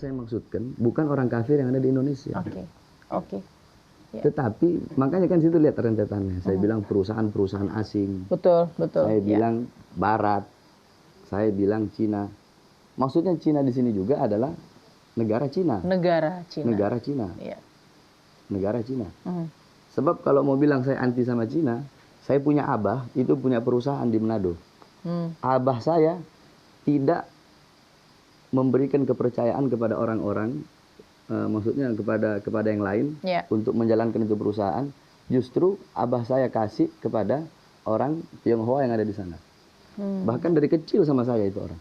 saya maksudkan bukan orang kafir yang ada di Indonesia. Oke. Ya. Tetapi makanya kan situ lihat rentetannya. Saya bilang perusahaan-perusahaan asing. Betul. Saya bilang Barat. Saya bilang Cina. Maksudnya Cina di sini juga adalah negara Cina. Negara Cina. Iya. Negara Cina. Sebab kalau mau bilang saya anti sama Cina, saya punya abah itu punya perusahaan di Manado. Abah saya tidak memberikan kepercayaan kepada orang-orang, maksudnya kepada yang lain untuk menjalankan itu perusahaan. Justru abah saya kasih kepada orang Tionghoa yang ada di sana. Bahkan dari kecil sama saya itu orang.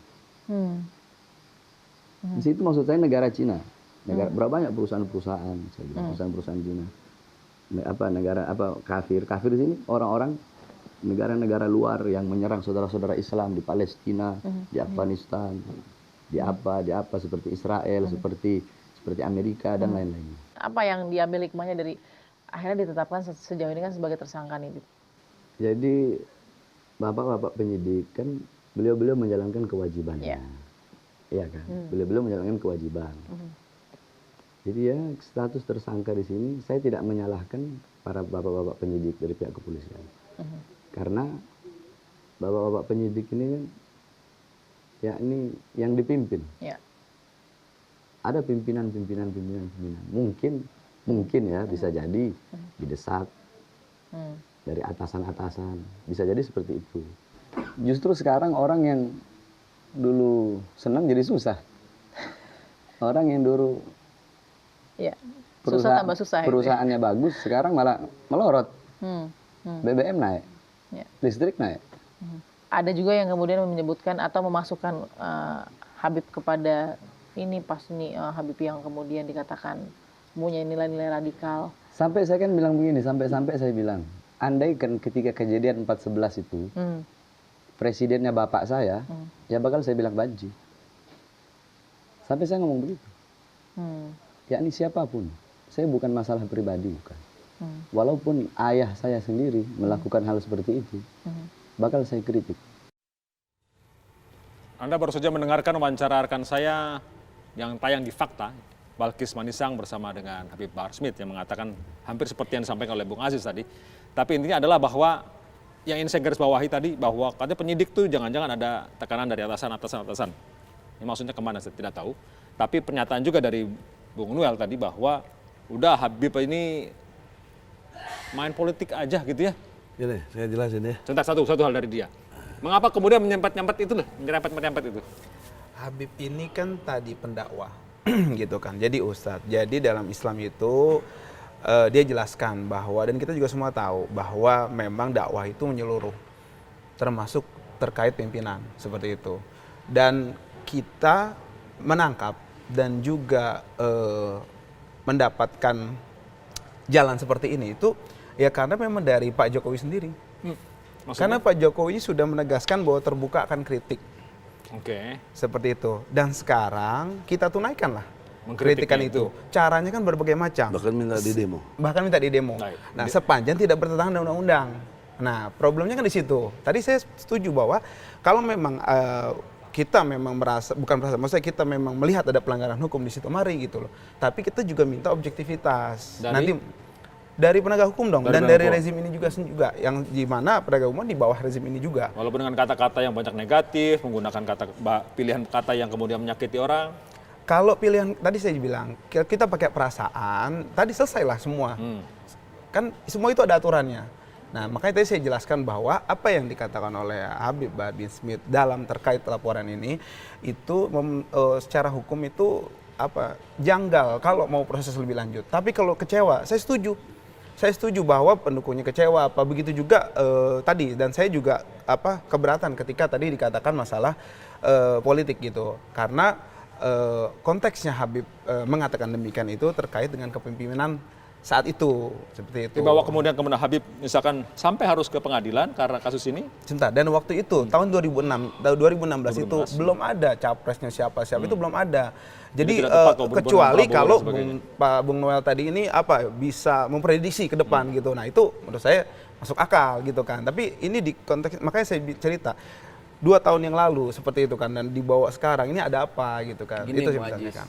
Di situ maksud saya negara Cina. Berapa banyak perusahaan-perusahaan, saya bilang perusahaan-perusahaan Cina. Negara kafir di sini orang-orang negara-negara luar yang menyerang saudara-saudara Islam di Palestina, di Afghanistan, di apa seperti Israel, seperti Amerika dan lain-lain. Apa yang diambil hikmahnya dari akhirnya ditetapkan sejauh ini kan sebagai tersangka nih? Jadi bapak-bapak penyidik kan beliau menjalankan kewajibannya. Iya kan? Beliau menjalankan kewajiban. Jadi ya status tersangka di sini saya tidak menyalahkan para bapak-bapak penyidik dari pihak kepolisian. Karena bapak-bapak penyidik ini kan ya ini yang dipimpin. Ada pimpinan. Mungkin ya bisa jadi didesak dari atasan-atasan. Bisa jadi seperti itu. Justru sekarang orang yang dulu senang jadi susah. Orang yang dulu susah tambah susah. Perusahaannya bagus, sekarang malah melorot. BBM naik, listrik naik. Ada juga yang kemudian menyebutkan atau memasukkan Habib kepada ini Habib yang kemudian dikatakan punya nilai-nilai radikal. Sampai saya kan bilang begini, sampai saya bilang, andai kan ketika kejadian 4/11 itu, presidennya bapak saya, ya bakal saya bilang banci. Sampai saya ngomong begitu. Yakni siapapun, saya bukan masalah pribadi, bukan. Walaupun ayah saya sendiri melakukan hal seperti itu, bakal saya kritik. Anda baru saja mendengarkan wawancara rekan saya yang tayang di Fakta, Balkis Manisang bersama dengan Habib Bahar Smith yang mengatakan hampir seperti yang disampaikan oleh Bung Aziz tadi. Tapi intinya adalah bahwa yang ingin saya garis bawahi tadi, bahwa katanya penyidik tuh jangan-jangan ada tekanan dari atasan. Ini maksudnya kemana saya tidak tahu. Tapi pernyataan juga dari Bung Noel tadi bahwa udah Habib ini main politik aja gitu ya. Gini, saya jelasin ya. Sebentar, satu hal dari dia. Mengapa kemudian menyempet itu loh, menyempet itu? Habib ini kan tadi pendakwah, gitu kan. Jadi ustadz. Jadi dalam Islam itu dia jelaskan bahwa, dan kita juga semua tahu bahwa memang dakwah itu menyeluruh, termasuk terkait pimpinan seperti itu. Dan kita menangkap dan juga mendapatkan jalan seperti ini itu ya karena memang dari Pak Jokowi sendiri. Karena Pak Jokowi sudah menegaskan bahwa terbuka akan kritik. Seperti itu. Dan sekarang kita tunaikanlah kritikan itu. Caranya kan berbagai macam. Bahkan minta di demo. Nah, sepanjang tidak bertentangan dengan undang-undang. Nah, problemnya kan di situ. Tadi saya setuju bahwa kalau memang kita memang maksudnya kita memang melihat ada pelanggaran hukum di situ, mari gitu loh. Tapi kita juga minta objektivitas. Nanti dari penegak hukum dong, dan dari rezim ini juga yang di mana penegak hukum di bawah rezim ini juga. Walaupun dengan kata-kata yang banyak negatif, menggunakan pilihan kata yang kemudian menyakiti orang. Kalau pilihan tadi saya bilang kita pakai perasaan, tadi selesailah semua. Kan semua itu ada aturannya. Nah, makanya tadi saya jelaskan bahwa apa yang dikatakan oleh Habib Bahar Smith dalam terkait laporan ini itu secara hukum itu janggal kalau mau proses lebih lanjut. Tapi kalau kecewa, saya setuju. Saya setuju bahwa pendukungnya kecewa, begitu juga tadi, dan saya juga keberatan ketika tadi dikatakan masalah politik gitu, karena konteksnya Habib mengatakan demikian itu terkait dengan kepemimpinan saat itu, seperti itu. Dibawa kemudian Habib misalkan sampai harus ke pengadilan karena kasus ini? Sebentar, dan waktu itu tahun 2016 itu belum ada capresnya siapa itu belum ada. Jadi kecuali kalau Pak Bung Noel tadi ini bisa memprediksi ke depan gitu. Nah, itu menurut saya masuk akal gitu kan. Tapi ini di konteks, makanya saya cerita 2 tahun yang lalu seperti itu kan, dan dibawa sekarang ini ada apa gitu kan. Gini, itu Bung Ajis,